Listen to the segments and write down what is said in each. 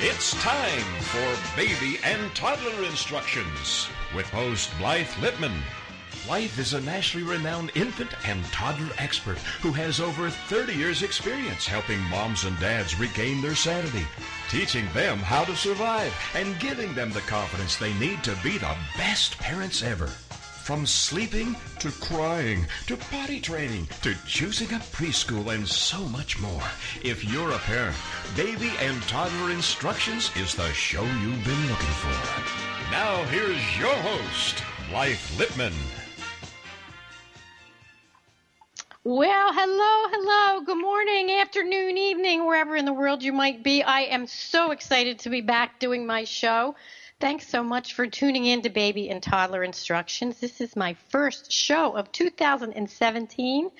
It's time for Baby and Toddler Instructions with host Blythe Lippman. Blythe is a nationally renowned infant and toddler expert who has over 30 years' experience helping moms and dads regain their sanity, teaching them how to survive, and giving them the confidence they need to be the best parents ever. From sleeping to crying to potty training to choosing a preschool and so much more. If you're a parent, Baby and Toddler Instructions is the show you've been looking for. Now here's your host, Blythe Lippman. Well, hello. Good morning, afternoon, evening, wherever in the world you might be. I am so excited to be back doing my show. Thanks so much for tuning in to Baby and Toddler Instructions. This is my first show of 2017.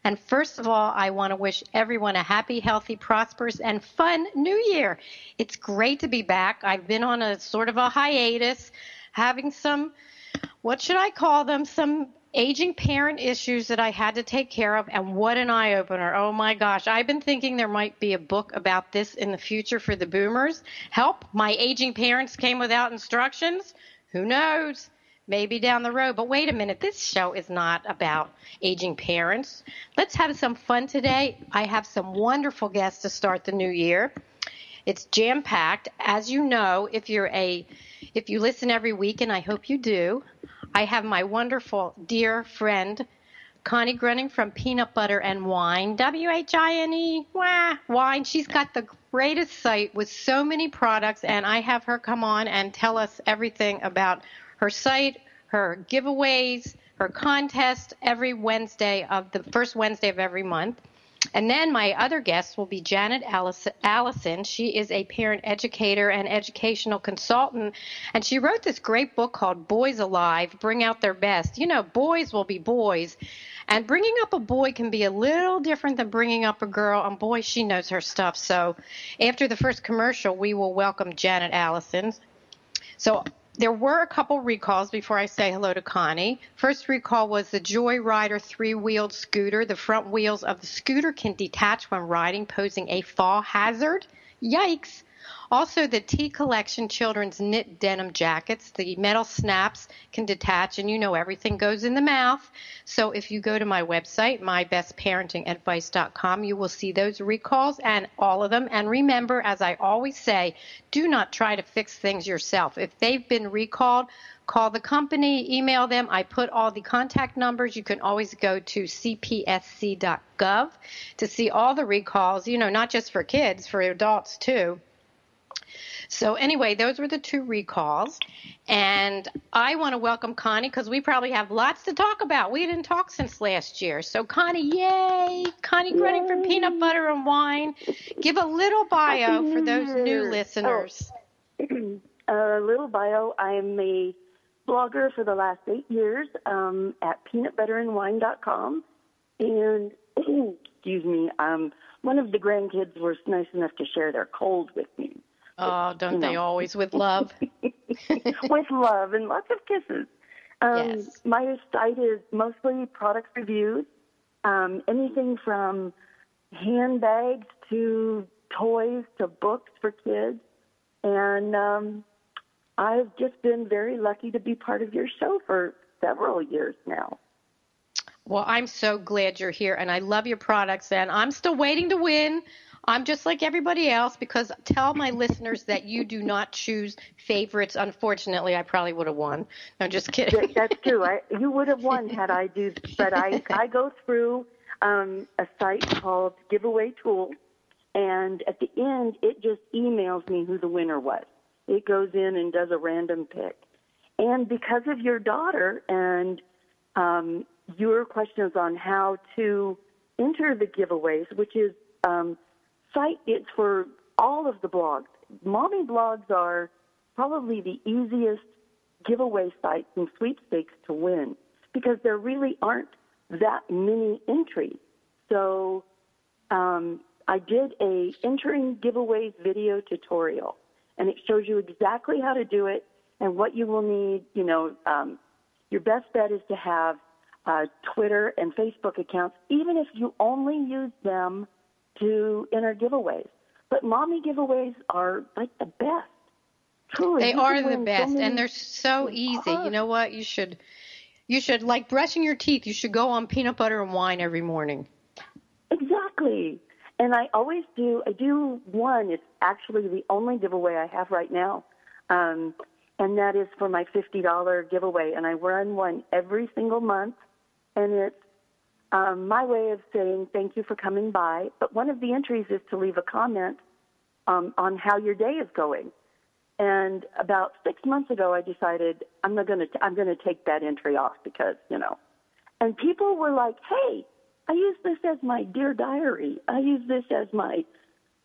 And first of all, I want to wish everyone a happy, healthy, prosperous, and fun new year. It's great to be back. I've been on a sort of a hiatus, having some, what should I call them, some aging parent issues that I had to take care of, and what an eye-opener. Oh, my gosh. I've been thinking there might be a book about this in the future for the boomers. Help, my aging parents came without instructions? Who knows? Maybe down the road. But wait a minute. This show is not about aging parents. Let's have some fun today. I have some wonderful guests to start the new year. It's jam-packed. As you know, if you listen every week, and I hope you do, I have my wonderful dear friend, Connie Gruning from Peanut Butter and Wine, W-H-I-N-E, wine. She's got the greatest site with so many products, and I have her come on and tell us everything about her site, her giveaways, her contest every Wednesday of the first Wednesday of every month. And then my other guest will be Janet Allison. She is a parent educator and educational consultant, and she wrote this great book called Boys Alive, Bring Out Their Best. You know, boys will be boys, and bringing up a boy can be a little different than bringing up a girl, and boy, she knows her stuff. So after the first commercial, we will welcome Janet Allison. So there were a couple recalls before I say hello to Connie. First recall was the Joy Rider three-wheeled scooter. The front wheels of the scooter can detach when riding, posing a fall hazard. Yikes. Also, the T Collection children's knit denim jackets. The metal snaps can detach, and you know everything goes in the mouth. So if you go to my website, mybestparentingadvice.com, you will see those recalls and all of them. And remember, as I always say, do not try to fix things yourself. If they've been recalled, call the company, email them. I put all the contact numbers. You can always go to cpsc.gov to see all the recalls, you know, not just for kids, for adults too. So anyway, those were the two recalls, and I want to welcome Connie because we probably have lots to talk about. We didn't talk since last year. So Connie, yay! Connie Gruning from Peanut Butter and Wine. Give a little bio for those new listeners. A little bio. I'm a blogger for the last 8 years at peanutbutterandwine.com, and excuse me, one of the grandkids was nice enough to share their cold with me. Oh, don't they always, with love? With love and lots of kisses. Yes. My site is mostly product reviews, anything from handbags to toys to books for kids. And I've just been very lucky to be part of your show for several years now. Well, I'm so glad you're here, and I love your products, and I'm still waiting to win. I'm just like everybody else, because tell my listeners that you do not choose favorites. Unfortunately, I probably would have won. No, just kidding. That's true. You would have won had I do, but I go through a site called Giveaway Tools, and at the end, it just emails me who the winner was. It goes in and does a random pick. And because of your daughter and your questions on how to enter the giveaways, which is site, it's for all of the blogs. Mommy blogs are probably the easiest giveaway sites and sweepstakes to win because there really aren't that many entries. So I did a entering giveaways video tutorial, and it shows you exactly how to do it and what you will need. You know, your best bet is to have Twitter and Facebook accounts, even if you only use them to enter giveaways. But mommy giveaways are like the best. Truly, They you are can the win best, so and many. they're so easy. You know what? You should like brushing your teeth. You should go on peanut butter and wine every morning. Exactly. And I always do. I do one. It's actually the only giveaway I have right now, and that is for my $50 giveaway. And I run one every single month, and it's my way of saying thank you for coming by. But one of the entries is to leave a comment on how your day is going. And about 6 months ago, I decided I'm gonna take that entry off because, And people were like, "Hey, I use this as my dear diary. I use this as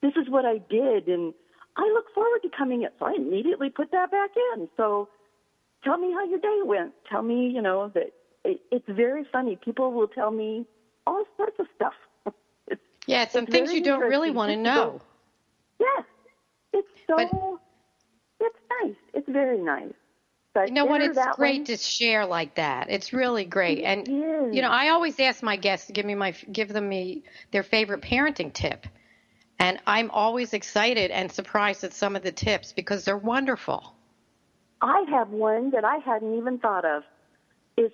this is what I did, and I look forward to coming in." So I immediately put that back in. So tell me how your day went. Tell me, that it's very funny. People will tell me all sorts of stuff. Some things you don't really want to know. Yes, it's it's nice. It's very nice. But you know what? It's great to share like that. It's really great. And, I always ask my guests to give them their favorite parenting tip. And I'm always excited and surprised at some of the tips because they're wonderful. I have one that I hadn't even thought of.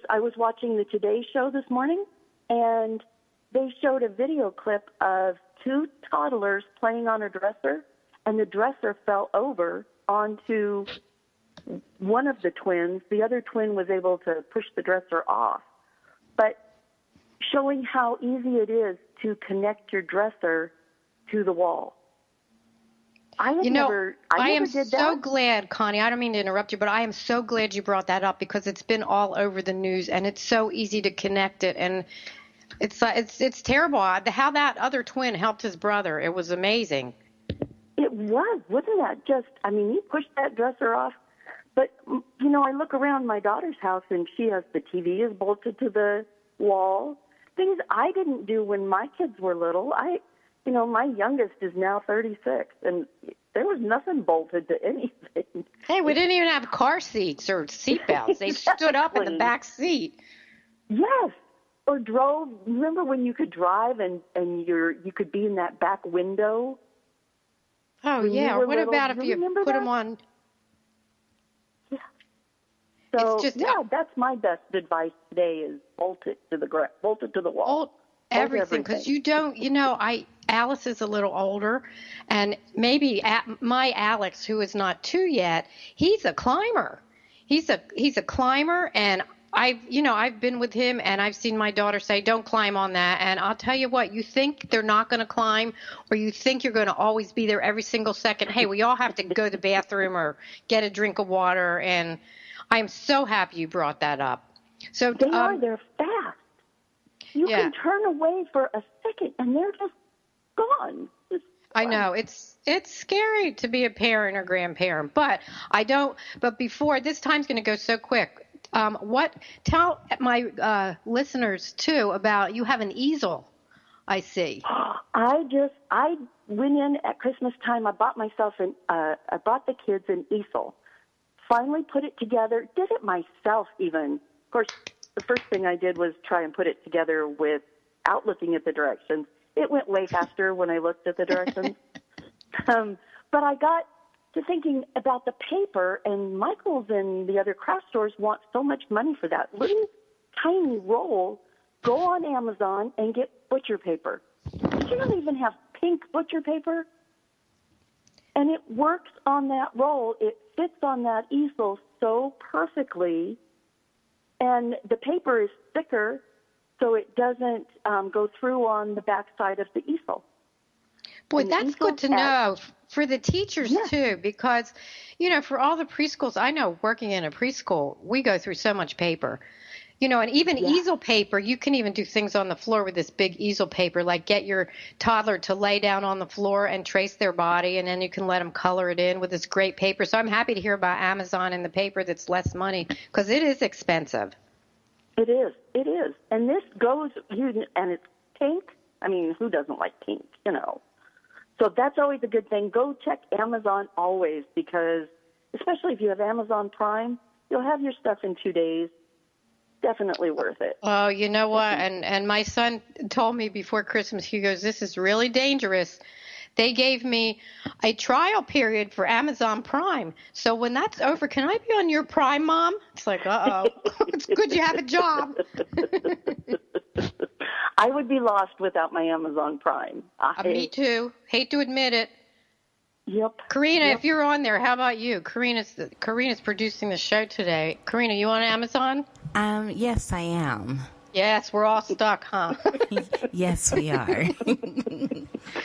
I was watching the Today Show this morning, and they showed a video clip of two toddlers playing on a dresser, and the dresser fell over onto one of the twins. The other twin was able to push the dresser off. But showing how easy it is to connect your dresser to the wall. I am so glad, Connie, I don't mean to interrupt you, but I am so glad you brought that up because it's been all over the news and it's so easy to connect it. And it's terrible how that other twin helped his brother. It was amazing. It was. Wasn't that he pushed that dresser off. But, I look around my daughter's house and the TV is bolted to the wall. Things I didn't do when my kids were little. My youngest is now 36, and there was nothing bolted to anything. Hey, we didn't even have car seats or seat belts. They stood up in the back seat. Yes. Or drove. Remember when you could drive and you could be in that back window? Oh, yeah. Or what about if you put them on? Yeah. So, that's my best advice today is bolt it to the wall. Everything, because you don't, Alice is a little older, and maybe my Alex, who is not 2 yet, he's a climber. He's a climber, and I've been with him, and I've seen my daughter say, "Don't climb on that." And I'll tell you what, you think they're not going to climb, or you think you're going to always be there every single second. Hey, we all have to go to the bathroom or get a drink of water, and I'm so happy you brought that up. So they're fast. You can turn away for a second, and they're just gone. I know. It's scary to be a parent or grandparent, but But before, this time's going to go so quick. Tell my listeners, too, about you have an easel, I see. I went in at Christmas time. I bought I bought the kids an easel. Finally put it together, did it myself even. Of course, the first thing I did was try and put it together without looking at the directions. It went way faster when I looked at the directions. But I got to thinking about the paper, and Michael's and the other craft stores want so much money for that little tiny roll. Go on Amazon and get butcher paper. You don't even have pink butcher paper. And it works on that roll. It fits on that easel so perfectly. And the paper is thicker, so it doesn't go through on the back side of the easel. Boy, that's good to know for the teachers, too, because, for all the preschools, I know working in a preschool, we go through so much paper. And even easel paper, you can even do things on the floor with this big easel paper, like get your toddler to lay down on the floor and trace their body, and then you can let them color it in with this great paper. So I'm happy to hear about Amazon and the paper that's less money, because it is expensive. It is. And this goes, and it's pink. I mean, who doesn't like pink, So that's always a good thing. Go check Amazon always, because especially if you have Amazon Prime, you'll have your stuff in 2 days. Definitely worth it. Oh, you know what? And my son told me before Christmas, he goes, "This is really dangerous they gave me a trial period for Amazon Prime. So when that's over, can I be on your Prime, Mom? It's like, uh-oh. It's good you have a job. I would be lost without my Amazon Prime. Me too. Hate to admit it. Yep. Karina, Yep. if you're on there, how about you? Karina's producing the show today. Karina, you on Amazon? Yes, I am. Yes, we're all stuck, huh? Yes, we are.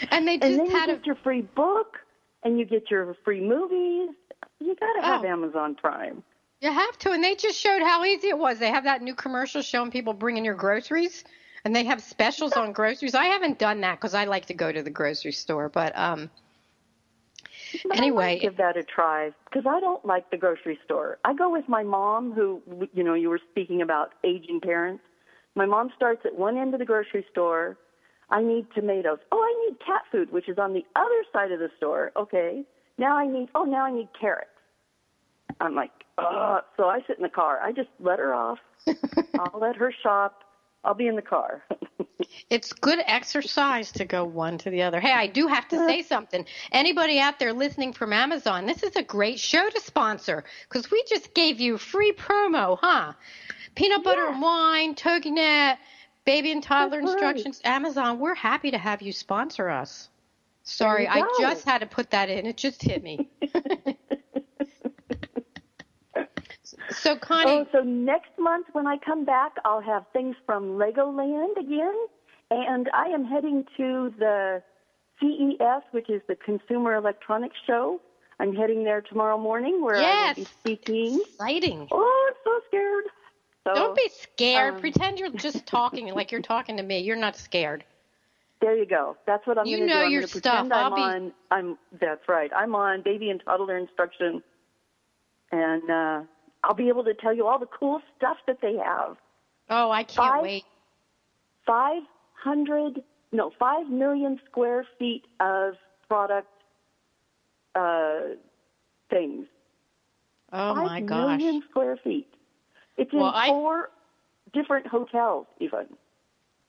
And they just and then had you get your free book, and you get your free movies. You got to have Amazon Prime. You have to, and they just showed how easy it was. They have that new commercial showing people bringing your groceries, and they have specials on groceries. I haven't done that because I like to go to the grocery store, but anyway. I might give that a try because I don't like the grocery store. I go with my mom who, you were speaking about aging parents. My mom starts at one end of the grocery store. I need tomatoes. Oh, I need cat food, which is on the other side of the store. Okay. Now I need carrots. I'm like, so I sit in the car. I just let her off. I'll let her shop. I'll be in the car. It's good exercise to go one to the other. Hey, I do have to say something. Anybody out there listening from Amazon, this is a great show to sponsor because we just gave you free promo, huh? Peanut butter and wine, TogiNet, baby and toddler instructions. Amazon, we're happy to have you sponsor us. Sorry, I just had to put that in. It just hit me. So, Connie. So next month when I come back, I'll have things from Legoland again. And I am heading to the CES, which is the Consumer Electronics Show. I'm heading there tomorrow morning where I will be speaking. Exciting. Oh, I'm so scared. So, don't be scared. Pretend you're just talking like you're talking to me. You're not scared. There you go. That's what I'm going to do. You know I'm your stuff. That's right. I'm on baby and toddler instruction. And I'll be able to tell you all the cool stuff that they have. Oh, I can't wait. 5 million square feet of product things. Oh, my gosh. 5 million square feet. It's in 4 different hotels, even.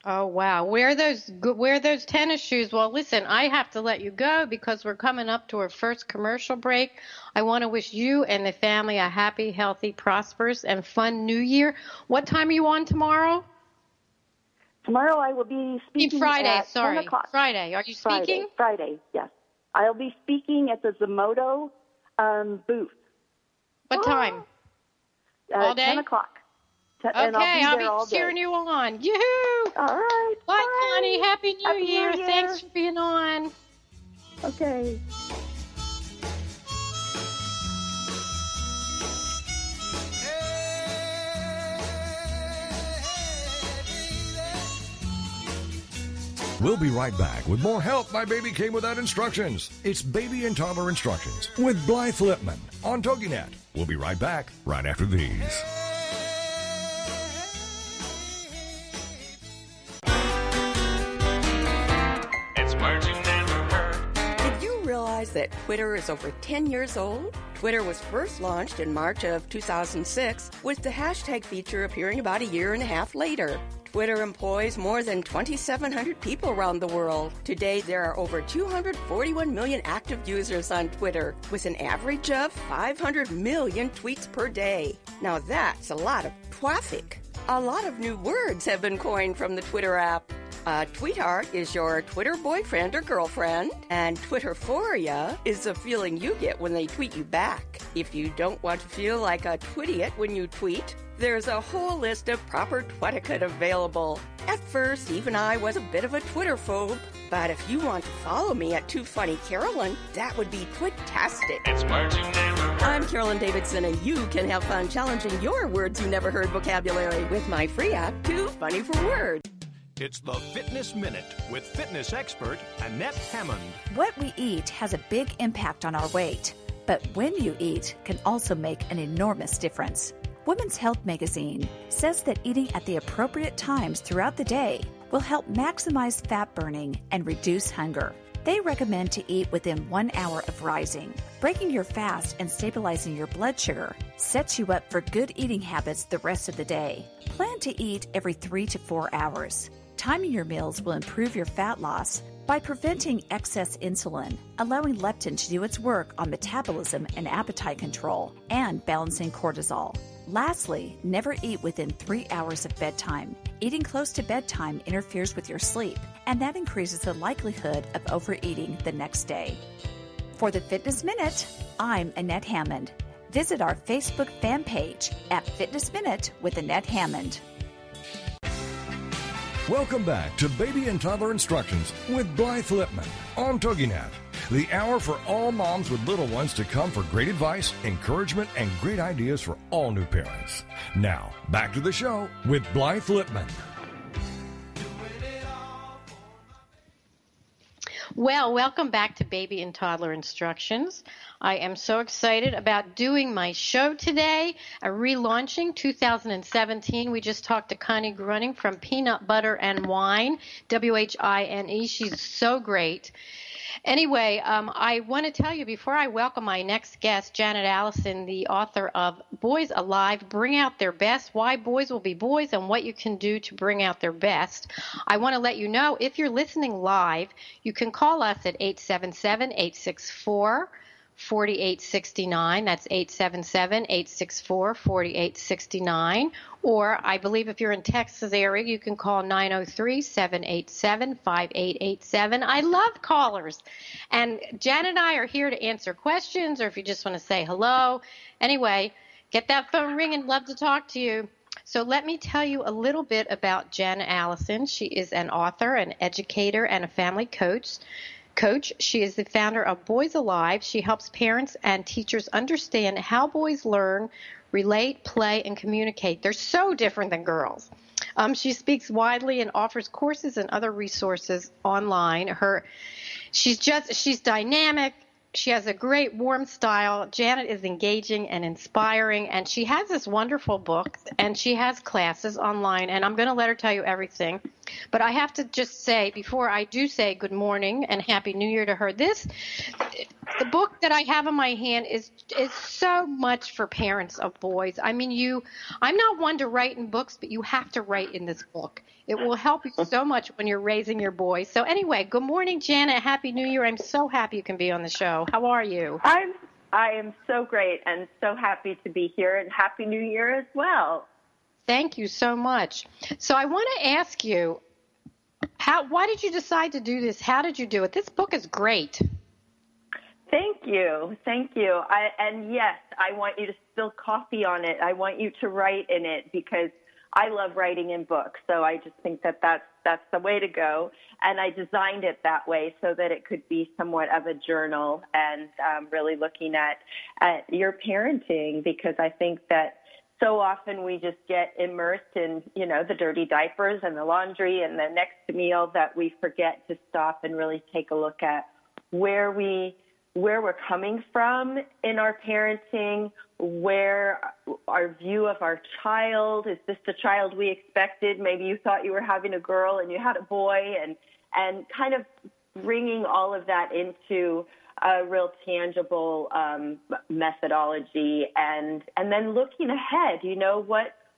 Oh, wow. Wear those tennis shoes. Well, listen, I have to let you go because we're coming up to our first commercial break. I want to wish you and the family a happy, healthy, prosperous, and fun new year. What time are you on tomorrow? Tomorrow I will be speaking at 10 o'clock. Friday. Are you speaking? Friday, yes. I'll be speaking at the Zomoto booth. What time? All day? 10 o'clock. Okay, I'll be cheering you on. Yoo-hoo! All right. Bye, Connie. Happy New Year. Thanks for being on. Okay. We'll be right back with more Help My Baby Came Without Instructions. It's Baby and Toddler Instructions with Blythe Lipman on TogiNet. We'll be right back right after these. It's words you never heard. Did you realize that Twitter is over 10 years old? Twitter was first launched in March of 2006, with the hashtag feature appearing about a year and a half later. Twitter employs more than 2,700 people around the world. Today, there are over 241 million active users on Twitter, with an average of 500 million tweets per day. Now that's a lot of traffic. A lot of new words have been coined from the Twitter app. A tweetheart is your Twitter boyfriend or girlfriend, and Twitterphoria is the feeling you get when they tweet you back. If you don't want to feel like a twittiot when you tweet, there's a whole list of proper twetiquette available. At first, even I was a bit of a Twitterphobe, but if you want to follow me at Too Funny Carolyn, that would be twit-tastic. It's words you never heard. I'm Carolyn Davidson, and you can have fun challenging your words you never heard vocabulary with my free app, Too Funny for Words. It's the Fitness Minute with fitness expert Annette Hammond. What we eat has a big impact on our weight, but when you eat can also make an enormous difference. Women's Health magazine says that eating at the appropriate times throughout the day will help maximize fat burning and reduce hunger. They recommend to eat within 1 hour of rising. Breaking your fast and stabilizing your blood sugar sets you up for good eating habits the rest of the day. Plan to eat every 3 to 4 hours. Timing your meals will improve your fat loss, By preventing excess insulin, allowing leptin to do its work on metabolism and appetite control, and balancing cortisol. Lastly, never eat within 3 hours of bedtime. Eating close to bedtime interferes with your sleep, and that increases the likelihood of overeating the next day. For the Fitness Minute, I'm Annette Hammond. Visit our Facebook fan page at Fitness Minute with Annette Hammond. Welcome back to Baby and Toddler Instructions with Blythe Lipman on TogiNet, the hour for all moms with little ones to come for great advice, encouragement, and great ideas for all new parents. Now, back to the show with Blythe Lipman. Well, welcome back to Baby and Toddler Instructions. I am so excited about doing my show today, a relaunching 2017. We just talked to Connie Gruning from Peanut Butter and Wine, WHINE. She's so great. Anyway, I want to tell you before I welcome my next guest, Janet Allison, the author of Boys Alive, Bring Out Their Best, Why Boys Will Be Boys, and What You Can Do to Bring Out Their Best. I want to let you know, if you're listening live, you can call us at 877-864-4869. That's 877-864-4869. Or I believe if you're in Texas area, you can call 903-787-5887. I love callers. And Jan and I are here to answer questions, or if you just want to say hello. Anyway, get that phone ringing. Love to talk to you. So let me tell you a little bit about Jen Allison. She is an author, an educator, and a family coach. She is the founder of Boys Alive. She helps parents and teachers understand how boys learn, relate, play, and communicate. They're so different than girls. She speaks widely and offers courses and other resources online. She's dynamic. She has a great warm style. Janet is engaging and inspiring, and she has this wonderful book, and she has classes online, and I'm going to let her tell you everything. But I have to just say, before I do say good morning and Happy New Year to her, the book that I have in my hand is so much for parents of boys. I mean, I'm not one to write in books, but you have to write in this book. It will help you so much when you're raising your boys. So anyway, good morning, Janet. Happy New Year. I'm so happy you can be on the show. How are you? I am so great and so happy to be here, and Happy New Year as well. Thank you so much. So I want to ask you, why did you decide to do this? How did you do it? This book is great. Thank you. And yes, I want you to spill coffee on it. I want you to write in it because I love writing in books. So I just think that that's the way to go. And I designed it that way so that it could be somewhat of a journal and really looking at your parenting, because I think that so often we just get immersed in, the dirty diapers and the laundry and the next meal that we forget to stop and really take a look at where we're coming from in our parenting, where our view of our child, is this the child we expected? Maybe you thought you were having a girl and you had a boy, and kind of bringing all of that into a real tangible methodology, and then looking ahead,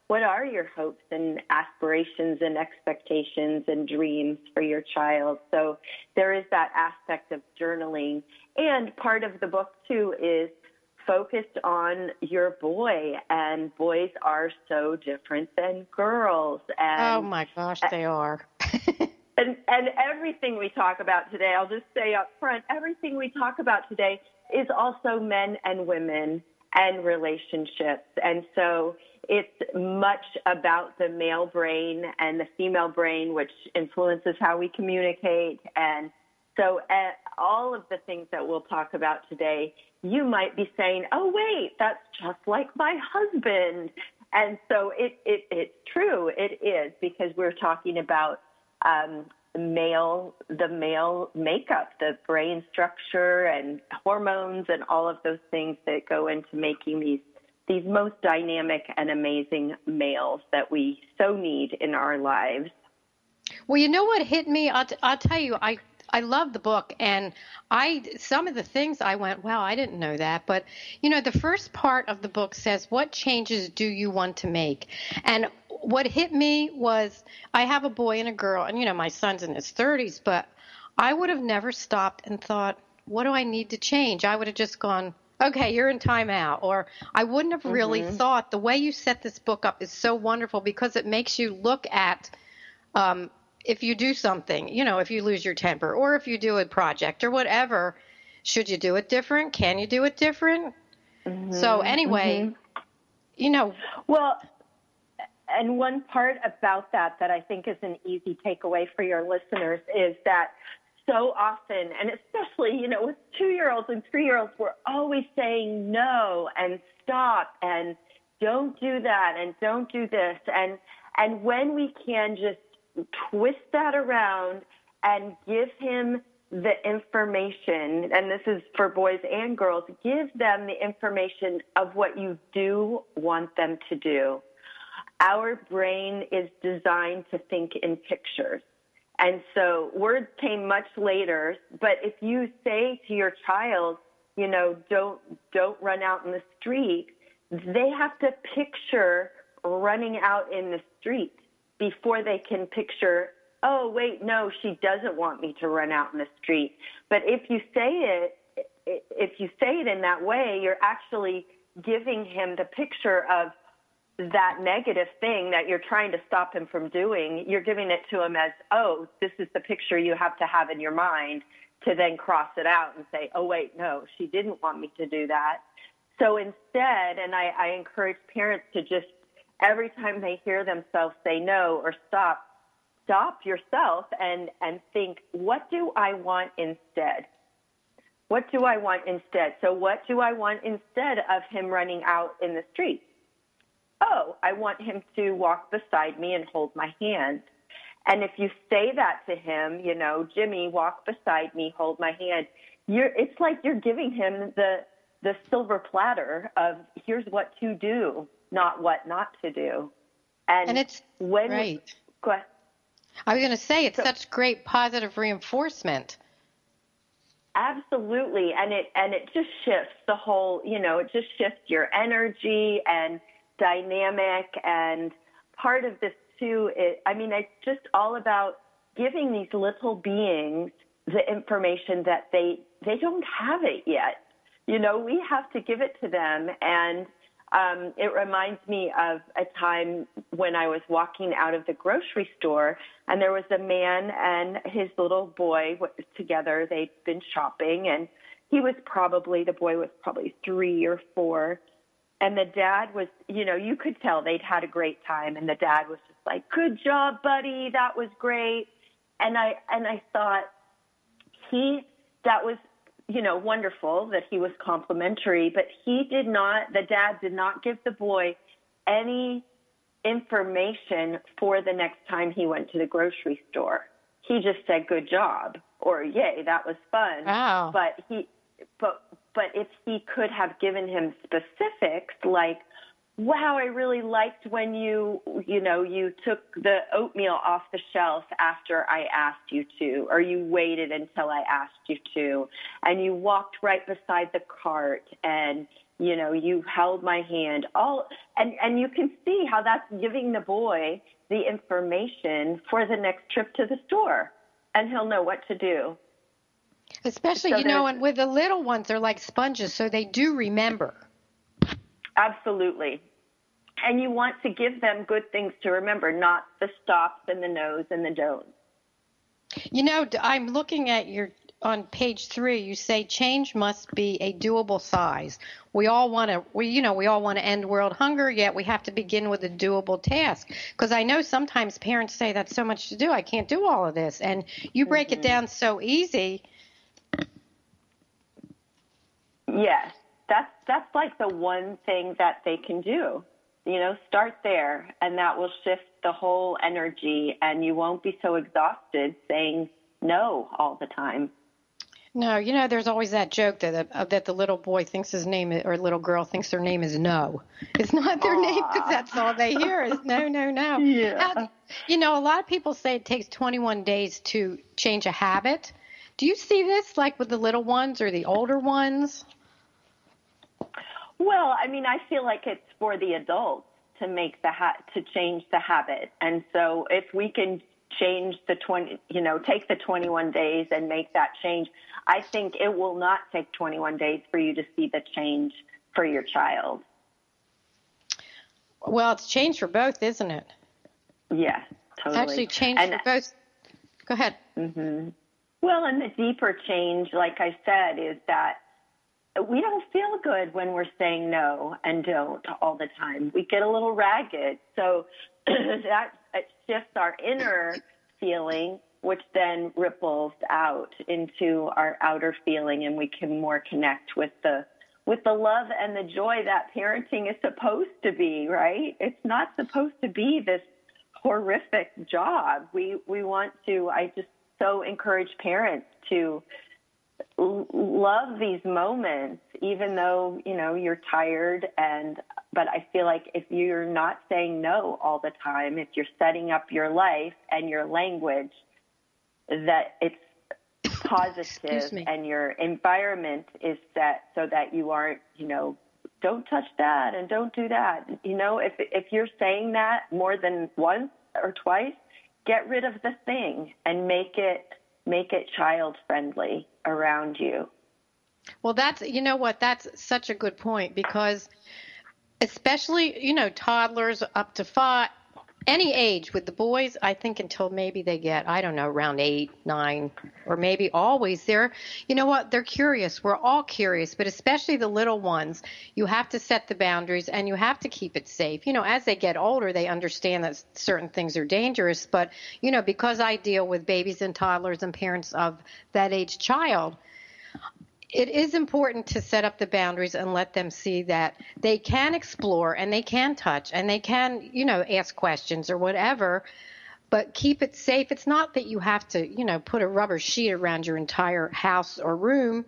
what are your hopes and aspirations and expectations and dreams for your child? So there is that aspect of journaling. And part of the book, too, is focused on your boy. And boys are so different than girls. And, oh, my gosh, they are. and everything we talk about today, I'll just say up front, everything we talk about today is also men and women and relationships. And so it's much about the male brain and the female brain, which influences how we communicate. And so all of the things that we'll talk about today, you might be saying, oh, wait, that's just like my husband. And so it's true. It is, because we're talking about the male makeup, the brain structure and hormones and all of those things that go into making these most dynamic and amazing males that we so need in our lives. Well, you know what hit me? I'll tell you, I love the book, and some of the things I went, wow, I didn't know that. But, the first part of the book says, what changes do you want to make? And what hit me was, I have a boy and a girl, and, my son's in his 30s, but I would have never stopped and thought, what do I need to change? I would have just gone, okay, you're in timeout. Or I wouldn't have really thought. The way you set this book up is so wonderful because it makes you look at if you do something, if you lose your temper or if you do a project or whatever, should you do it different? Can you do it different? So anyway, Well, and one part about that I think is an easy takeaway for your listeners is that so often, and especially, with 2-year-olds and 3-year-olds, we're always saying no and stop and don't do that and don't do this. And when we can just twist that around and give him the information, and this is for boys and girls, give them the information of what you do want them to do. Our brain is designed to think in pictures. And so words came much later, but if you say to your child, don't run out in the street, they have to picture running out in the street before they can picture, oh, wait, no, she doesn't want me to run out in the street. But if you say it in that way, you're actually giving him the picture of that negative thing that you're trying to stop him from doing. You're giving it to him as, oh, this is the picture you have to have in your mind to then cross it out and say, oh, wait, no, she didn't want me to do that. So instead, and I encourage parents to just, every time they hear themselves say no or stop yourself and think, what do I want instead? What do I want instead? So what do I want instead of him running out in the street? Oh, I want him to walk beside me and hold my hand. And if you say that to him, Jimmy, walk beside me, hold my hand, it's like you're giving him the silver platter of here's what to do, not what not to do. And it's when right. Go ahead. I was going to say it's such great positive reinforcement. Absolutely, and it just shifts the whole. It just shifts your energy and dynamic. And part of this too it's just all about giving these little beings the information that they don't have it yet. We have to give it to them. And it reminds me of a time when I was walking out of the grocery store, and there was a man and his little boy together. They'd been shopping, and the boy was probably 3 or 4. And the dad was, you could tell they'd had a great time. And the dad was just like, good job, buddy. That was great. And I thought that was, wonderful that he was complimentary, but the dad did not give the boy any information for the next time he went to the grocery store. He just said, good job, or yay, that was fun. Wow. But if he could have given him specifics like, wow, I really liked when you took the oatmeal off the shelf after I asked you to, or you waited until I asked you to, and you walked right beside the cart and, you held my hand. And you can see how that's giving the boy the information for the next trip to the store, and he'll know what to do. Especially, and with the little ones, they're like sponges, so they do remember. Absolutely. And you want to give them good things to remember, not the stops and the no's and the don'ts. I'm looking at on page 3, you say change must be a doable size. We all want to end world hunger, yet we have to begin with a doable task. Because I know sometimes parents say that's so much to do, I can't do all of this. And you break it down so easy. Yes, that's like the one thing that they can do. Start there, and that will shift the whole energy, and you won't be so exhausted saying no all the time. No, there's always that joke that the little boy thinks his name is, or little girl thinks their name is no. It's not their name because that's all they hear is no, no, no. Yeah. A lot of people say it takes 21 days to change a habit. Do you see this like with the little ones or the older ones? Well, I feel like it's for the adults to make to change the habit. And so if we can change the take the 21 days and make that change. I think it will not take 21 days for you to see the change for your child. Well, it's changed for both, isn't it? Yeah, totally. It's actually changed for both. Go ahead. Mm-hmm. Well, and the deeper change, like I said, is that we don't feel good when we're saying no and don't all the time. We get a little ragged. So that shifts our inner feeling, which then ripples out into our outer feeling, and we can more connect with the love and the joy that parenting is supposed to be, right? It's not supposed to be this horrific job. We want to, I just so encourage parents to love these moments, even though, you're tired. But I feel like if you're not saying no all the time, if you're setting up your life and your language that it's positive and your environment is set so that you aren't, don't touch that and don't do that. If you're saying that more than once or twice, get rid of the thing and make it child friendly around you. Well, that's such a good point, because especially, toddlers up to 5, any age with the boys, I think until maybe they get, I don't know, around 8, 9, or maybe always, they're curious. We're all curious, but especially the little ones, you have to set the boundaries and you have to keep it safe. As they get older, they understand that certain things are dangerous, but, because I deal with babies and toddlers and parents of that age child, it is important to set up the boundaries and let them see that they can explore and they can touch and they can, ask questions or whatever, but keep it safe. It's not that you have to, put a rubber sheet around your entire house or room,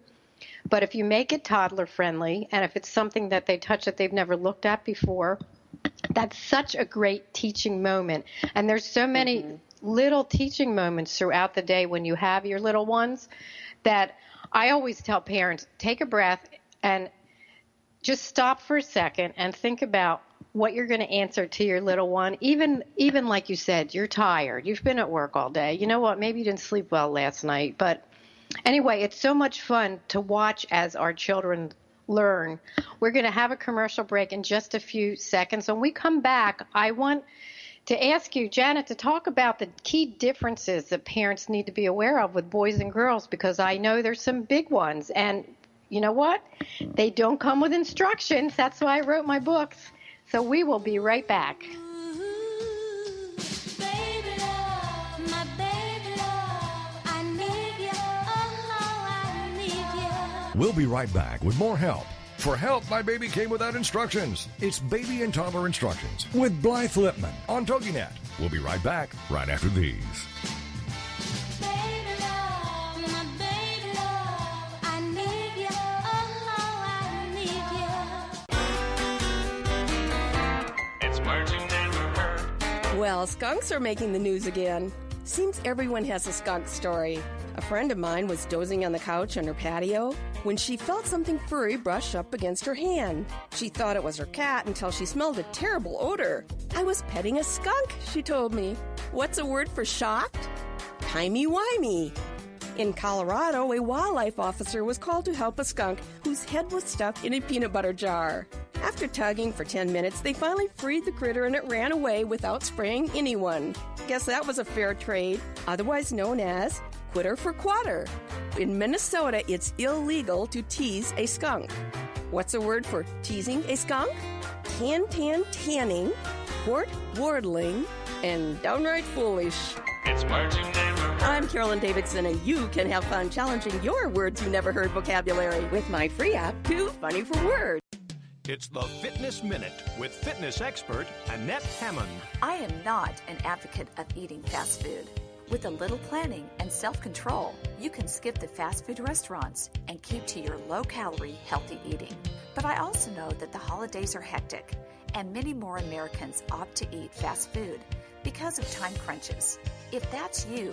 but if you make it toddler friendly and if it's something that they touch that they've never looked at before, that's such a great teaching moment. And there's so many little teaching moments throughout the day when you have your little ones that I always tell parents, take a breath and just stop for a second and think about what you're going to answer to your little one. Even like you said, you're tired. You've been at work all day. You know what? Maybe you didn't sleep well last night. But anyway, it's so much fun to watch as our children learn. We're going to have a commercial break in just a few seconds. When we come back, I want to ask you, Janet, to talk about the key differences that parents need to be aware of with boys and girls, because I know there's some big ones. And you know what? They don't come with instructions. That's why I wrote my books. So we will be right back. We'll be right back with more help. For help, my baby came without instructions. It's Baby and Toddler Instructions with Blythe Lipman on TogiNet. We'll be right back right after these. It's words you never heard. Well, skunks are making the news again. Seems everyone has a skunk story. A friend of mine was dozing on the couch on her patio when she felt something furry brush up against her hand. She thought it was her cat until she smelled a terrible odor. I was petting a skunk, she told me. What's a word for shocked? Timey-wimey. In Colorado, a wildlife officer was called to help a skunk whose head was stuck in a peanut butter jar. After tugging for 10 minutes, they finally freed the critter and it ran away without spraying anyone. Guess that was a fair trade, otherwise known as quitter for quatter. In Minnesota, it's illegal to tease a skunk. What's a word for teasing a skunk? Tanning, wardling, and downright foolish. It's words you never heard. I'm Carolyn Davidson, and you can have fun challenging your words you never heard vocabulary with my free app, Too Funny for Words. It's the Fitness Minute with fitness expert Annette Hammond. I am not an advocate of eating fast food. With a little planning and self-control, you can skip the fast food restaurants and keep to your low-calorie, healthy eating. But I also know that the holidays are hectic, and many more Americans opt to eat fast food because of time crunches. If that's you,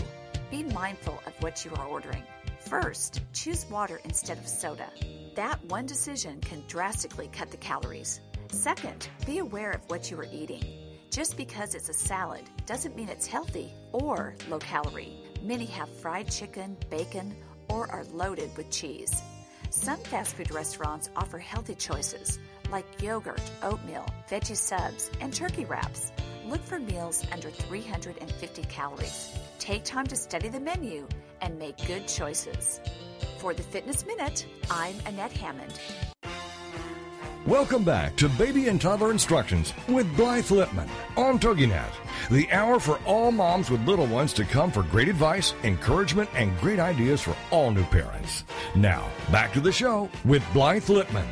be mindful of what you are ordering. First, choose water instead of soda. That one decision can drastically cut the calories. Second, be aware of what you are eating. Just because it's a salad doesn't mean it's healthy or low calorie. Many have fried chicken, bacon, or are loaded with cheese. Some fast food restaurants offer healthy choices like yogurt, oatmeal, veggie subs, and turkey wraps. Look for meals under 350 calories. Take time to study the menu and make good choices. For the Fitness Minute, I'm Annette Hammond. Welcome back to Baby and Toddler Instructions with Blythe Lipman on TogiNet, the hour for all moms with little ones to come for great advice, encouragement, and great ideas for all new parents. Now, back to the show with Blythe Lipman.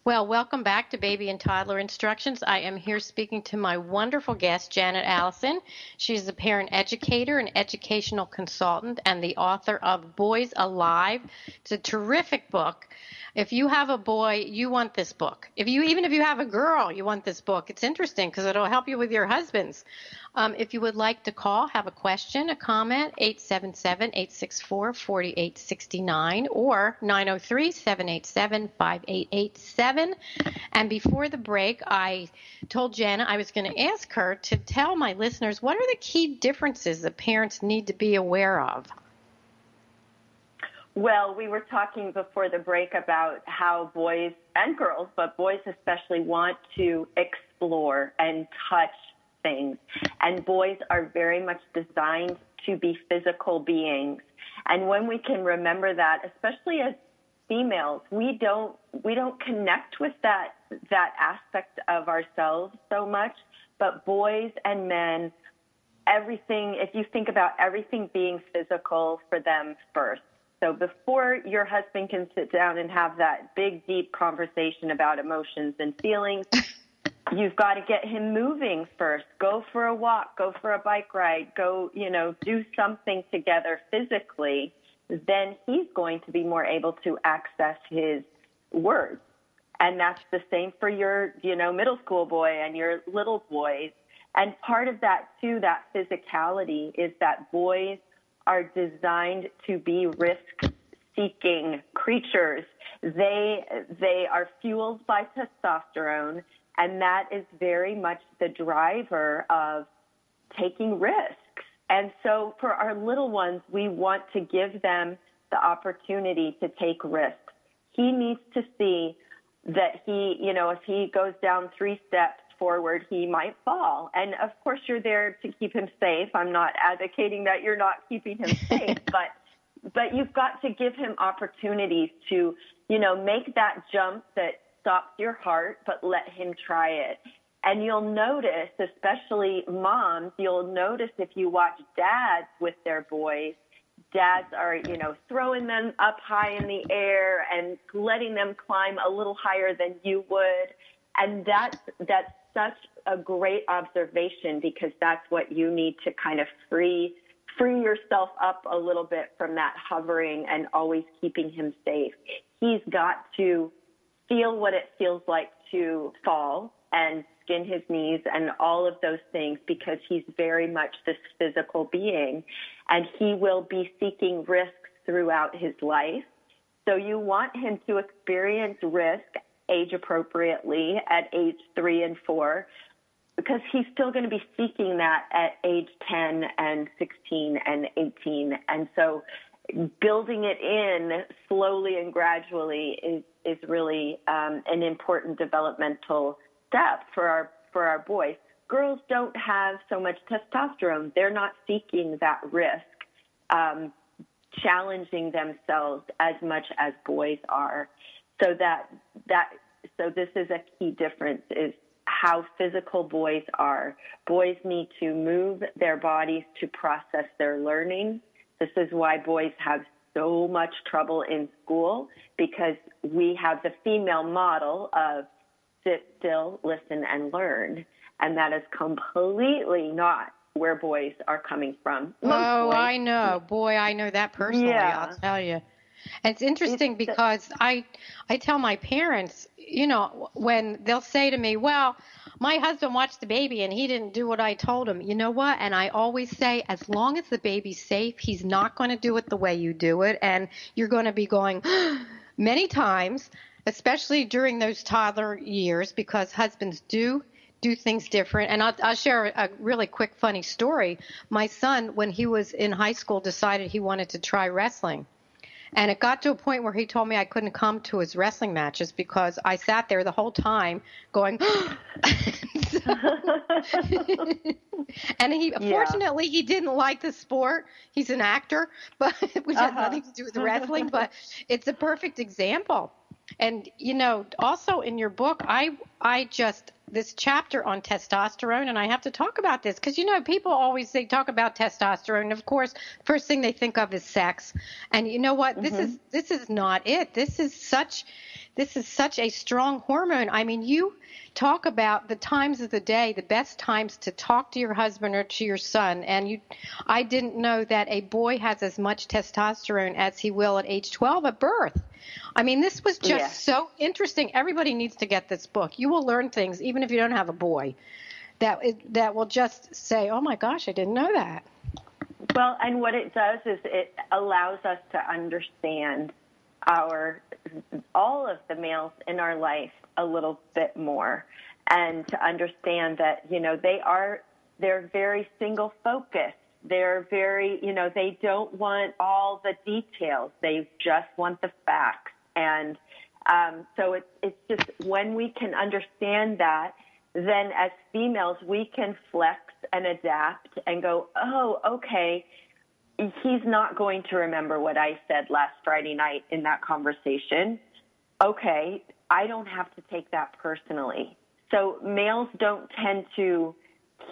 Well, welcome back to Baby and Toddler Instructions. I am here speaking to my wonderful guest, Janet Allison. She's a parent educator, an educational consultant, and the author of Boys Alive. It's a terrific book. If you have a boy, you want this book. Even if you have a girl, you want this book. It's interesting because it'll help you with your husbands. If you would like to call, have a question, a comment, 877-864-4869 or 903-787-5887. And before the break, I told Janet I was going to ask her to tell my listeners what are the key differences that parents need to be aware of. Well, we were talking before the break about how boys and girls, but boys especially, want to explore and touch things. And boys are very much designed to be physical beings. And when we can remember that, especially as females, we don't connect with that aspect of ourselves so much. But boys and men, everything, if you think about everything being physical for them first. So before your husband can sit down and have that big, deep conversation about emotions and feelings, you've got to get him moving first. Go for a walk, go for a bike ride, go, do something together physically. Then he's going to be more able to access his words. And that's the same for your, middle school boy and your little boys. And part of that, too, that physicality is that boys are designed to be risk-seeking creatures. They are fueled by testosterone, and that is very much the driver of taking risks. And so for our little ones, we want to give them the opportunity to take risks. He needs to see that if he goes down 3 steps forward, he might fall. And of course, you're there to keep him safe. I'm not advocating that you're not keeping him safe, but you've got to give him opportunities to, make that jump that stops your heart, but let him try it. And you'll notice, especially moms, you'll notice if you watch dads with their boys, dads are, throwing them up high in the air and letting them climb a little higher than you would. And that's such a great observation, because that's what you need to kind of free yourself up a little bit from that hovering and always keeping him safe. He's got to feel what it feels like to fall and skin his knees and all of those things, because he's very much this physical being, and he will be seeking risks throughout his life. So you want him to experience risk age appropriately at age 3 and 4, because he's still going to be seeking that at age 10 and 16 and 18. And so building it in slowly and gradually is really an important developmental step for our boys. Girls don't have so much testosterone. They're not seeking that risk, challenging themselves as much as boys are. So so this is a key difference, is how physical boys are. Boys need to move their bodies to process their learning. This is why boys have so much trouble in school, because we have the female model of sit still, listen, and learn. And that is completely not where boys are coming from. I know. Boy, I know that personally, yeah. I'll tell you. And it's interesting because I tell my parents, when they'll say to me, well, my husband watched the baby and he didn't do what I told him. You know what? And I always say, as long as the baby's safe, he's not going to do it the way you do it. And you're going to be going many times, especially during those toddler years, because husbands do things different. And I'll share a really quick funny story. My son, when he was in high school, decided he wanted to try wrestling. And it got to a point where he told me I couldn't come to his wrestling matches because I sat there the whole time going, and fortunately, he didn't like the sport. He's an actor, but which has nothing to do with wrestling, but it's a perfect example. And, also in your book, this chapter on testosterone, and I have to talk about this because, people they talk about testosterone. And of course, first thing they think of is sex. And you know what? This is not it. This is such a strong hormone. I mean, you talk about the times of the day, the best times to talk to your husband or to your son. And I didn't know that a boy has as much testosterone as he will at age 12 at birth. I mean, this was just so interesting. Everybody needs to get this book. You will learn things, even if you don't have a boy, that will just say, oh, my gosh, I didn't know that. Well, and what it does is it allows us to understand all of the males in our life a little bit more, and to understand that, they're very single focused. They're very, they don't want all the details. They just want the facts. And so it's just when we can understand that, then as females, we can flex and adapt and go, oh, okay, he's not going to remember what I said last Friday night in that conversation. Okay, I don't have to take that personally. So males don't tend to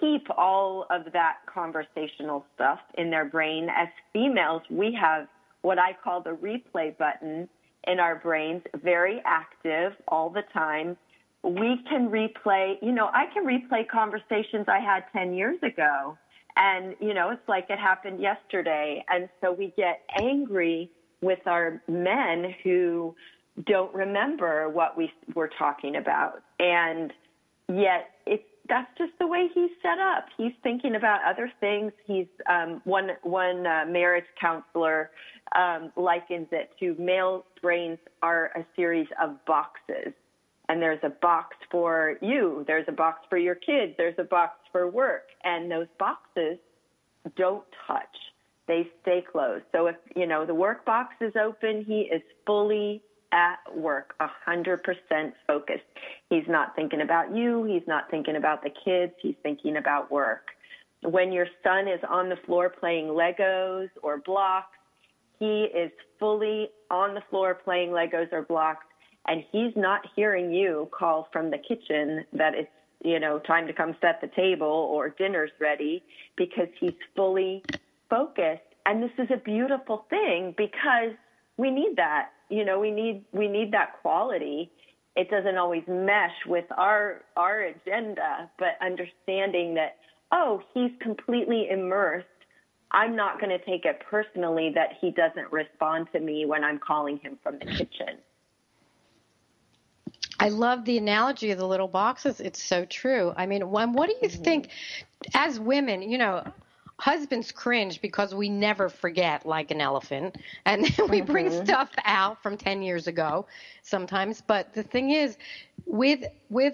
keep all of that conversational stuff in their brain. As females, we have what I call the replay button in our brains, very active all the time. We can replay, I can replay conversations I had 10 years ago. And, it's like it happened yesterday. And so we get angry with our men who don't remember what we were talking about. And yet that's just the way he's set up. He's thinking about other things. He's one marriage counselor likens it to male brains are a series of boxes. And there's a box for you. There's a box for your kids. There's a box for work. And those boxes don't touch. They stay closed. So if, the work box is open, he is fully at work, 100% focused. He's not thinking about you. He's not thinking about the kids. He's thinking about work. When your son is on the floor playing Legos or blocks, he is fully on the floor playing Legos or blocks, and he's not hearing you call from the kitchen that it's, time to come set the table or dinner's ready, because he's fully focused. And this is a beautiful thing because we need that. We need that quality. It doesn't always mesh with our agenda, but understanding that, he's completely immersed. I'm not going to take it personally that he doesn't respond to me when I'm calling him from the kitchen. I love the analogy of the little boxes. It's so true. I mean, what do you think, as women, husbands cringe because we never forget like an elephant, and we bring stuff out from 10 years ago sometimes. But the thing is, with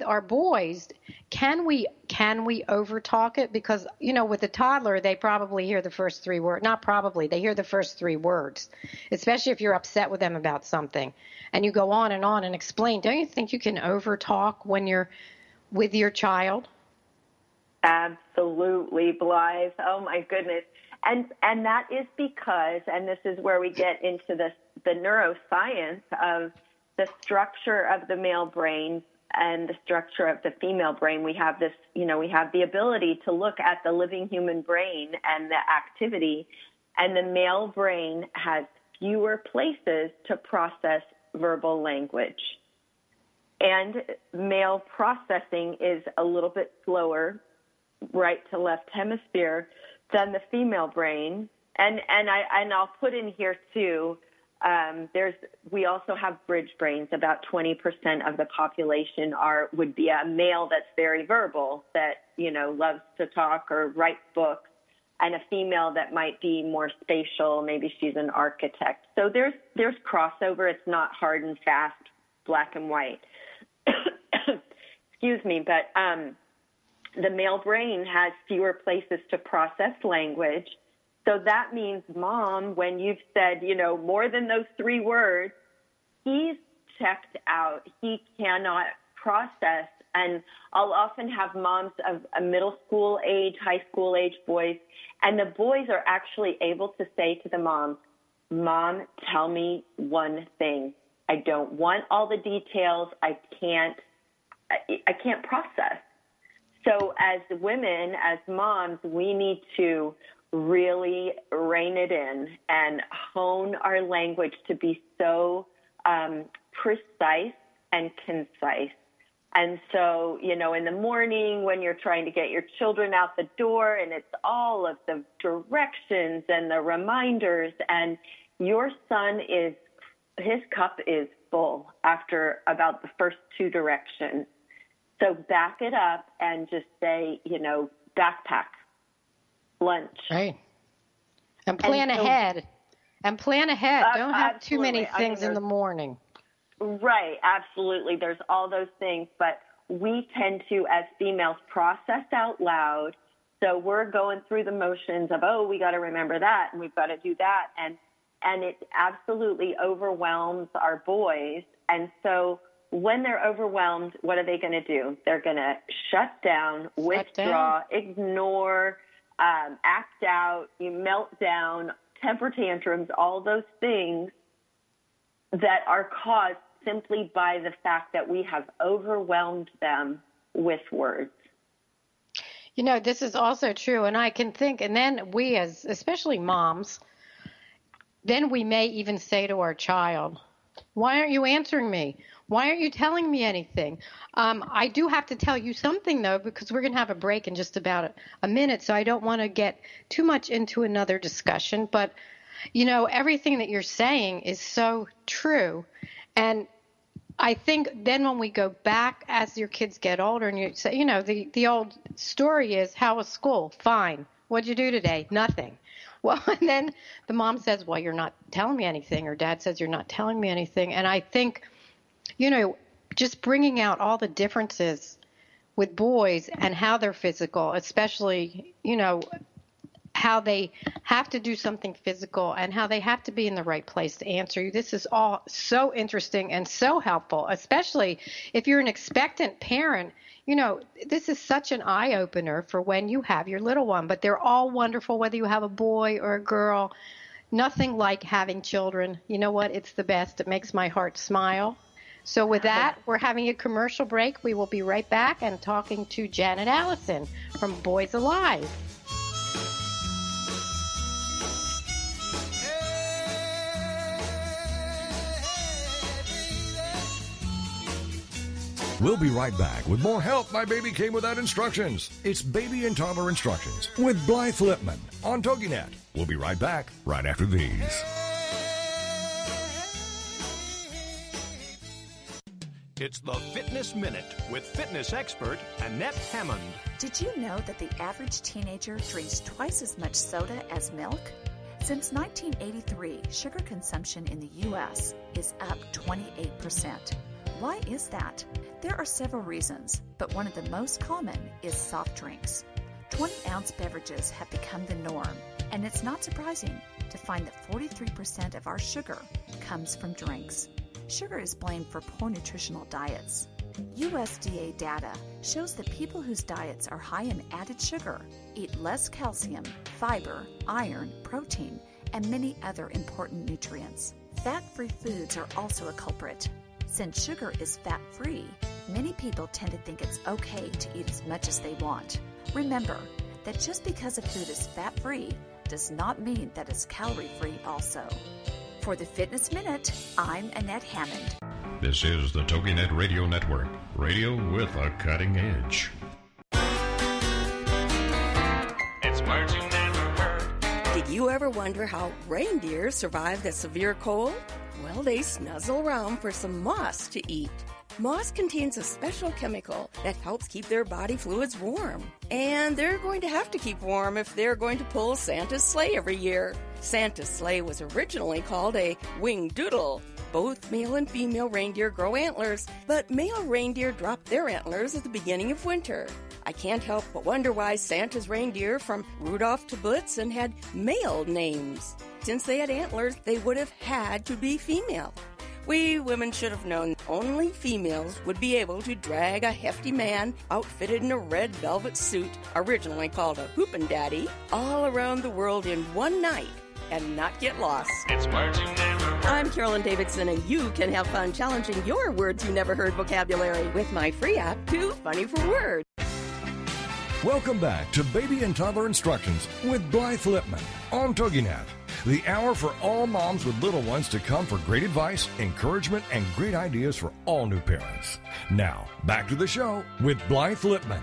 our boys, can we overtalk it? Because, with a toddler, they probably hear the first three words. Not probably, they hear the first three words, especially if you're upset with them about something. And you go on and explain. Don't you think you can overtalk when you're with your child? Absolutely, Blythe. Oh, my goodness. And that is because, and this is where we get into the neuroscience of the structure of the male brain and the structure of the female brain. We have this, we have the ability to look at the living human brain and the activity, and the male brain has fewer places to process verbal language. And male processing is a little bit slower, right to left hemisphere, than the female brain. And I'll put in here too, we also have bridge brains. About 20% of the population would be a male that's very verbal, that, loves to talk or write books, and a female that might be more spatial. Maybe she's an architect. So there's crossover. It's not hard and fast black and white. Excuse me, but the male brain has fewer places to process language. So that means, Mom, when you've said, more than those 3 words, he's checked out. He cannot process. And I'll often have moms of a middle school age, high school age boys, and the boys are actually able to say to the mom, Mom, tell me one thing. I don't want all the details. I can't process. So as women, as moms, we need to really rein it in and hone our language to be so precise and concise. And so, in the morning when you're trying to get your children out the door and it's all of the directions and the reminders, and your son his cup is full after about the first 2 directions. So back it up and just say, backpack, lunch. Right. And plan ahead. Don't have too many things in the morning. Right, absolutely. There's all those things, but we tend to, as females, process out loud. So we're going through the motions of, we got to remember that and we've got to do that. And it absolutely overwhelms our boys. And so when they're overwhelmed, what are they going to do? They're going to shut down, withdraw, ignore, act out, melt down, temper tantrums, all those things that are caused simply by the fact that we have overwhelmed them with words. This is also true, and I can think, and then we as, especially moms, then we may even say to our child, why aren't you answering me? Why aren't you telling me anything? I do have to tell you something, though, because we're going to have a break in just about a minute, so I don't want to get too much into another discussion. But, everything that you're saying is so true. And I think then when we go back as your kids get older and you say, the old story is, how was school? Fine. What'd you do today? Nothing. Well, and then the mom says, well, you're not telling me anything, or dad says, you're not telling me anything. And I think, just bringing out all the differences with boys and how they're physical, especially, how they have to do something physical and how they have to be in the right place to answer you. This is all so interesting and so helpful, especially if you're an expectant parent. This is such an eye-opener for when you have your little one, but they're all wonderful, whether you have a boy or a girl. Nothing like having children. You know what? It's the best. It makes my heart smile. So with that, we're having a commercial break. We will be right back and talking to Janet Allison from Boys Alive. We'll be right back with more Help My Baby Came Without Instructions. It's Baby and Toddler Instructions with Blythe Lipman on TogiNet. We'll be right back right after these. It's the Fitness Minute with fitness expert Annette Hammond. Did you know that the average teenager drinks twice as much soda as milk? Since 1983, sugar consumption in the U.S. is up 28%. Why is that? There are several reasons, but one of the most common is soft drinks. 20-ounce beverages have become the norm, and it's not surprising to find that 43% of our sugar comes from drinks. Sugar is blamed for poor nutritional diets. USDA data shows that people whose diets are high in added sugar eat less calcium, fiber, iron, protein, and many other important nutrients. Fat-free foods are also a culprit. Since sugar is fat-free, many people tend to think it's okay to eat as much as they want. Remember that just because a food is fat-free does not mean that it's calorie-free also. For the Fitness Minute, I'm Annette Hammond. This is the TogiNet Radio Network, radio with a cutting edge. It's words you never heard. Did you ever wonder how reindeer survive the severe cold? Well, they snuzzle around for some moss to eat. Moss contains a special chemical that helps keep their body fluids warm. And they're going to have to keep warm if they're going to pull Santa's sleigh every year. Santa's sleigh was originally called a winged doodle. Both male and female reindeer grow antlers, but male reindeer drop their antlers at the beginning of winter. I can't help but wonder why Santa's reindeer from Rudolph to Blitzen had male names. Since they had antlers, they would have had to be female. We women should have known only females would be able to drag a hefty man outfitted in a red velvet suit, originally called a hoopin' daddy, all around the world in one night and not get lost. It's words you never heard. I'm Carolyn Davidson, and you can have fun challenging your words you never heard vocabulary with my free app, Too Funny for Words. Welcome back to Baby and Toddler Instructions with Blythe Lipman on TogiNet. The hour for all moms with little ones to come for great advice, encouragement, and great ideas for all new parents. Now, back to the show with Blythe Lipman.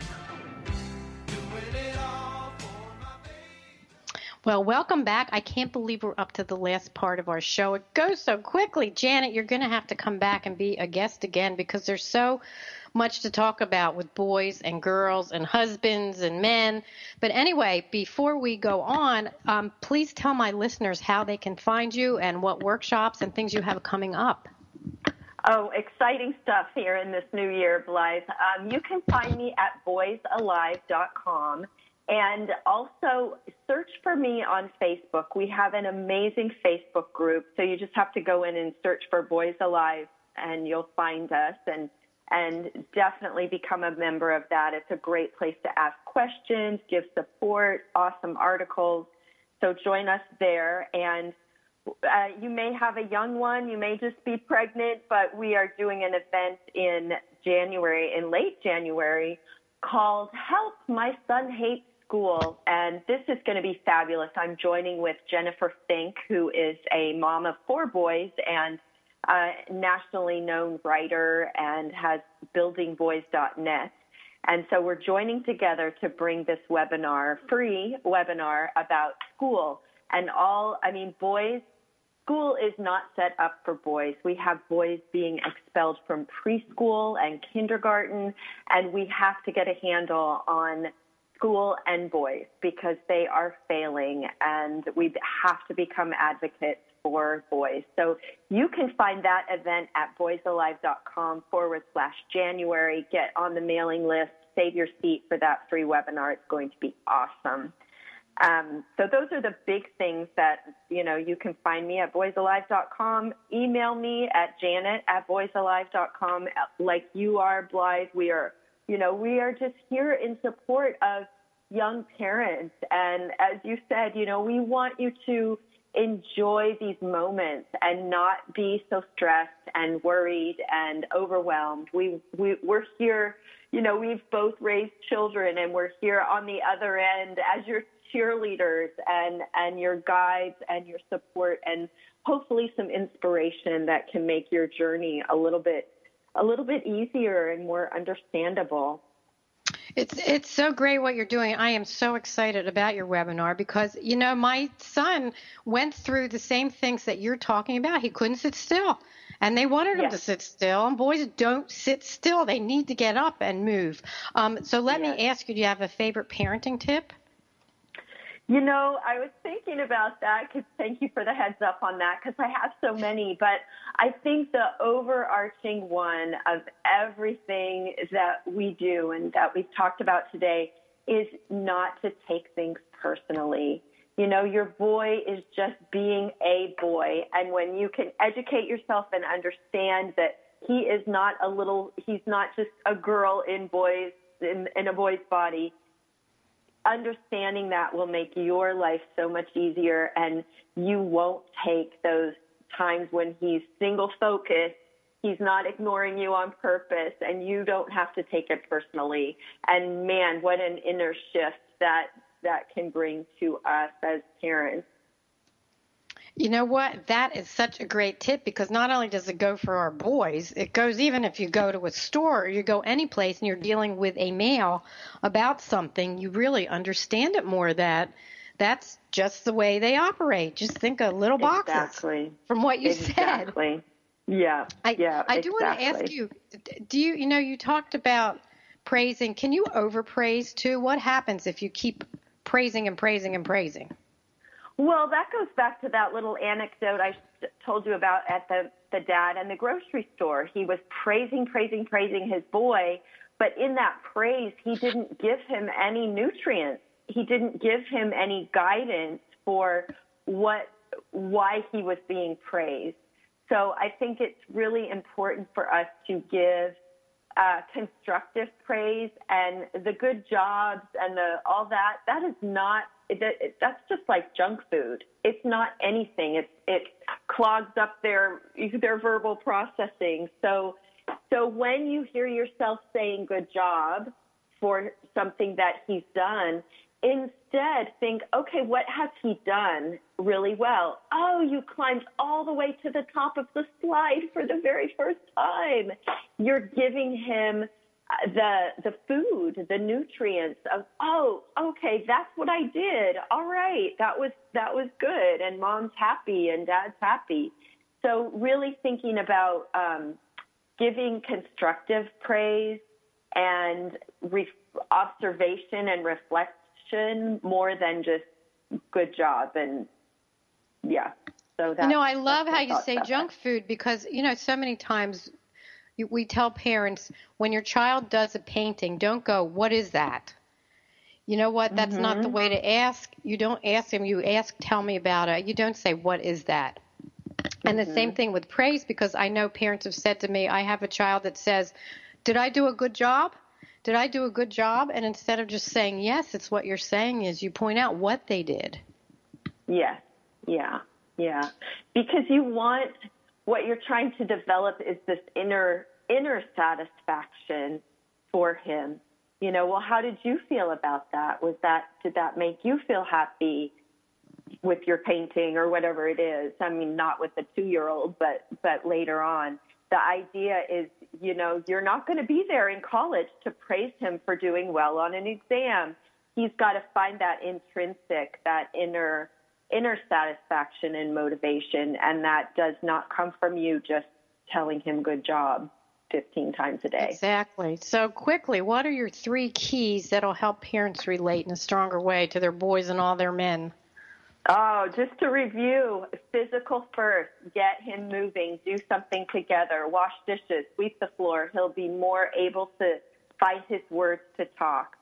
Well, welcome back. I can't believe we're up to the last part of our show. It goes so quickly. Janet, you're going to have to come back and be a guest again because there's so much to talk about with boys and girls and husbands and men. But anyway, before we go on, please tell my listeners how they can find you and what workshops and things you have coming up. Oh, exciting stuff here in this new year, Blythe. You can find me at boysalive.com. And also search for me on Facebook. We have an amazing Facebook group, so you just have to go in and search for Boys Alive, and you'll find us, and definitely become a member of that. It's a great place to ask questions, give support, awesome articles. So join us there. And you may have a young one, you may just be pregnant, but we are doing an event in late January, called Help, My Son Hates School, and this is going to be fabulous. I'm joining with Jennifer Fink, who is a mom of 4 boys and a nationally known writer and has buildingboys.net. And so we're joining together to bring this free webinar about school. And boys, school is not set up for boys. We have boys being expelled from preschool and kindergarten, and we have to get a handle on school and boys because they are failing, and we have to become advocates for boys. So you can find that event at boysalive.com/January. Get on the mailing list, save your seat for that free webinar. It's going to be awesome. So those are the big things that, you can find me at boysalive.com. Email me at janet@boysalive.com. Like you are, Blythe. We are just here in support of young parents. And as you said, we want you to enjoy these moments and not be so stressed and worried and overwhelmed. We're here, we've both raised children, and we're here on the other end as your cheerleaders and your guides and your support, and hopefully some inspiration that can make your journey a little bit easier and more understandable. It's so great what you're doing. I am so excited about your webinar because, my son went through the same things that you're talking about. He couldn't sit still, and they wanted him to sit still, and boys don't sit still. They need to get up and move. So let me ask you, do you have a favorite parenting tip? I was thinking about that. Thank you for the heads up on that, because I have so many. But I think the overarching one of everything that we do and that we've talked about today is not to take things personally. Your boy is just being a boy. And when you can educate yourself and understand that he's not just a girl in a boy's body, understanding that will make your life so much easier, and you won't take those times when he's single focused, he's not ignoring you on purpose, and you don't have to take it personally. And man, what an inner shift that can bring to us as parents. You know what? That is such a great tip, because not only does it go for our boys, it goes even if you go to a store or you go any place and you're dealing with a male about something, you really understand it more that that's just the way they operate. Just think of little boxes from what you said. Yeah. I exactly. do want to ask you, do you talked about praising. Can you overpraise too? What happens if you keep praising and praising and praising? Well, that goes back to that little anecdote I told you about at the dad and the grocery store. He was praising his boy, but in that praise, he didn't give him any nutrients. He didn't give him any guidance for why he was being praised. So I think it's really important for us to give constructive praise, and the good jobs and all that. That is not. That's just like junk food. It's not anything. It clogs up their verbal processing. So when you hear yourself saying good job for something that he's done, instead think, okay, what has he done really well? Oh, you climbed all the way to the top of the slide for the very first time. You're giving him the food, the nutrients of, oh, okay, that's what I did. All right, that was good, and mom's happy and dad's happy. So really thinking about giving constructive praise and observation and reflection more than just good job. And yeah, so that. I love how you say junk food, because so many times we tell parents, when your child does a painting, don't go, what is that? You know what? That's not the way to ask. You don't ask them. You ask, tell me about it. You don't say, what is that? And the same thing with praise, because I know parents have said to me, I have a child that says, did I do a good job? Did I do a good job? And instead of just saying yes, it's what you're saying is you point out what they did. Yes. Yeah. Because what you're trying to develop is this inner satisfaction for him. Well, how did you feel about that? Did that make you feel happy with your painting or whatever it is? I mean, not with the 2-year-old, but later on. The idea is, you're not going to be there in college to praise him for doing well on an exam. He's got to find that intrinsic, that inner satisfaction and motivation, and that does not come from you just telling him good job 15 times a day. Exactly. So quickly, what are your 3 keys that'll help parents relate in a stronger way to their boys and all their men? Oh, just to review, physical first, get him moving, do something together, wash dishes, sweep the floor. He'll be more able to find his words to talk.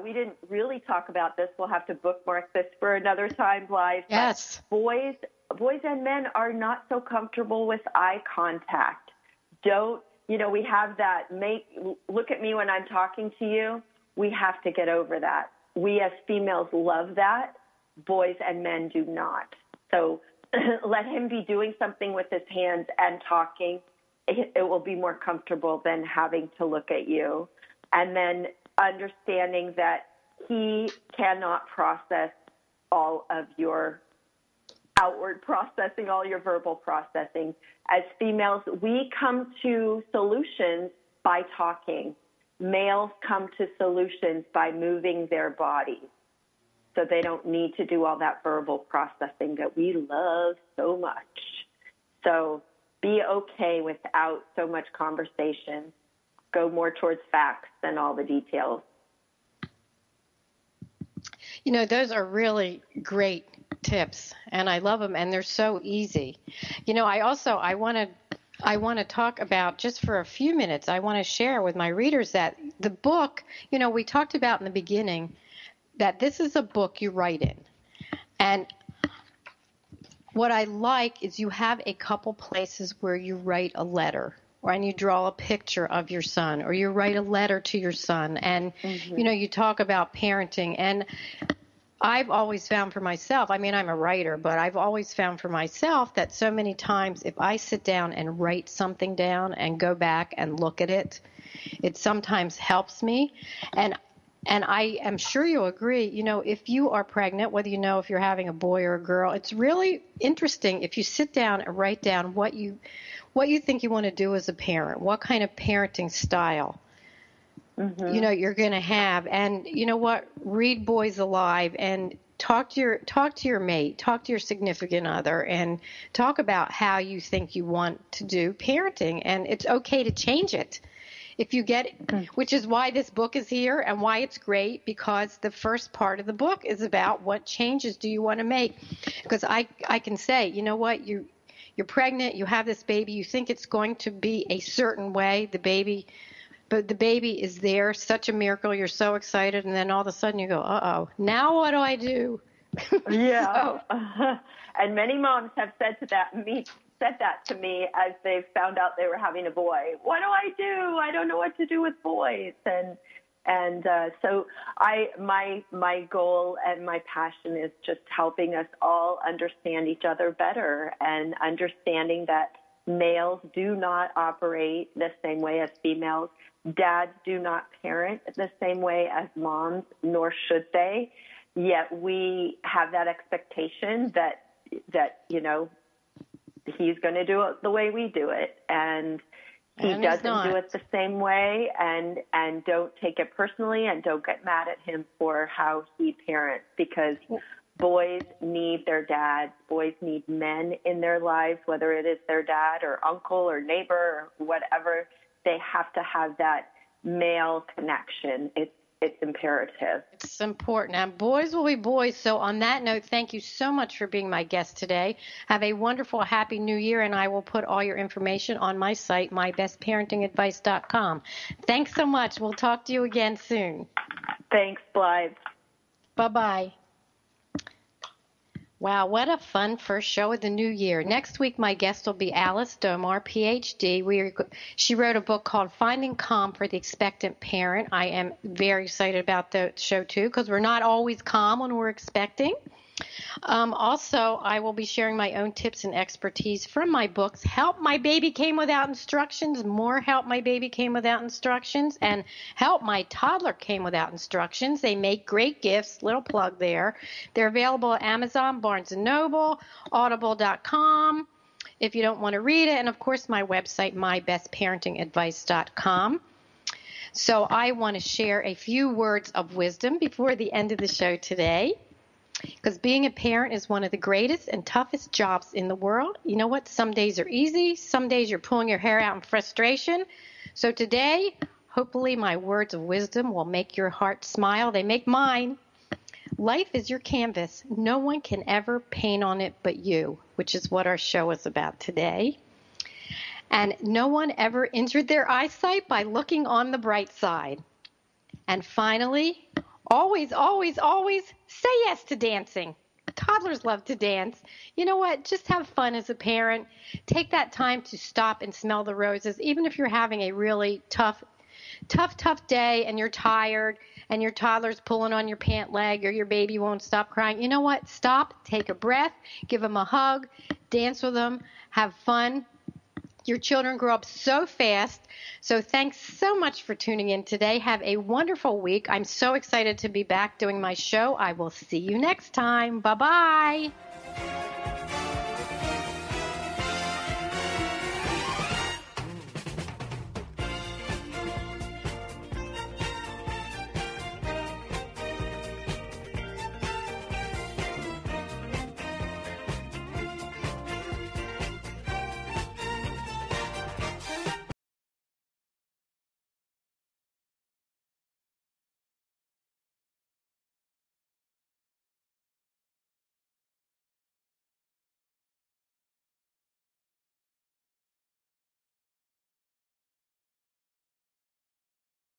We didn't really talk about this. We'll have to bookmark this for another time, Blythe. Yes. Boys and men are not so comfortable with eye contact. We have that, look at me when I'm talking to you. We have to get over that. We as females love that. Boys and men do not. So let him be doing something with his hands and talking. It will be more comfortable than having to look at you. And then understanding that he cannot process all of your outward processing, all your verbal processing. As females, we come to solutions by talking. Males come to solutions by moving their bodies. So they don't need to do all that verbal processing that we love so much. So be okay without so much conversation. Go more towards facts than all the details. Those are really great tips, and I love them, and they're so easy. I want to talk about, just for a few minutes, I want to share with my readers that the book, we talked about in the beginning, that this is a book you write in. And what I like is you have a couple places where you write a letter, and you draw a picture of your son, or you write a letter to your son, and, you talk about parenting. And I've always found for myself, I'm a writer, but I've always found for myself that so many times if I sit down and write something down and go back and look at it, it sometimes helps me. And I am sure you'll agree, if you are pregnant, whether if you're having a boy or a girl, it's really interesting if you sit down and write down what you think you want to do as a parent, what kind of parenting style, you're going to have. And you know what? Read Boys Alive, and talk to your mate, talk to your significant other, and talk about how you think you want to do parenting. And it's okay to change it. If you get it, which is why this book is here and why it's great, because the first part of the book is about what changes do you want to make. Because I can say, you know what, you're pregnant, you have this baby, you think it's going to be a certain way, but the baby is there, such a miracle, you're so excited, and then all of a sudden you go, uh-oh, now what do I do? Yeah. And many moms have said that to me as they found out they were having a boy. What do I do? I don't know what to do with boys. And so my goal and my passion is just helping us all understand each other better, and understanding that males do not operate the same way as females. Dads do not parent the same way as moms, nor should they. Yet we have that expectation that you know, he's going to do it the way we do it, and he doesn't do it the same way, and don't take it personally, and don't get mad at him for how he parents, because boys need their dads. Boys need men in their lives, whether it is their dad or uncle or neighbor or whatever. They have to have that male connection. It's imperative. It's important. And boys will be boys. So on that note, thank you so much for being my guest today. Have a wonderful, happy new year, and I will put all your information on my site, mybestparentingadvice.com. Thanks so much. We'll talk to you again soon. Thanks, Blythe. Bye-bye. Wow, what a fun first show of the new year. Next week, my guest will be Alice Domar, Ph.D. She wrote a book called Finding Calm for the Expectant Parent. I am very excited about the show, too, because we're not always calm when we're expecting. Also, I will be sharing my own tips and expertise from my books, Help My Baby Came Without Instructions, More Help My Baby Came Without Instructions, and Help My Toddler Came Without Instructions. They make great gifts, little plug there. They're available at Amazon, Barnes & Noble, Audible.com, if you don't want to read it, and of course my website, mybestparentingadvice.com. So I want to share a few words of wisdom before the end of the show today. Because being a parent is one of the greatest and toughest jobs in the world. You know what? Some days are easy. Some days you're pulling your hair out in frustration. So today, hopefully my words of wisdom will make your heart smile. They make mine. Life is your canvas. No one can ever paint on it but you, which is what our show is about today. And no one ever injured their eyesight by looking on the bright side. And finally, always, always, always say yes to dancing. Toddlers love to dance. You know what? Just have fun as a parent. Take that time to stop and smell the roses. Even if you're having a really tough day and you're tired and your toddler's pulling on your pant leg or your baby won't stop crying. You know what? Stop, take a breath, give them a hug, dance with them, have fun. Your children grow up so fast. So thanks so much for tuning in today. Have a wonderful week. I'm so excited to be back doing my show. I will see you next time. Bye-bye.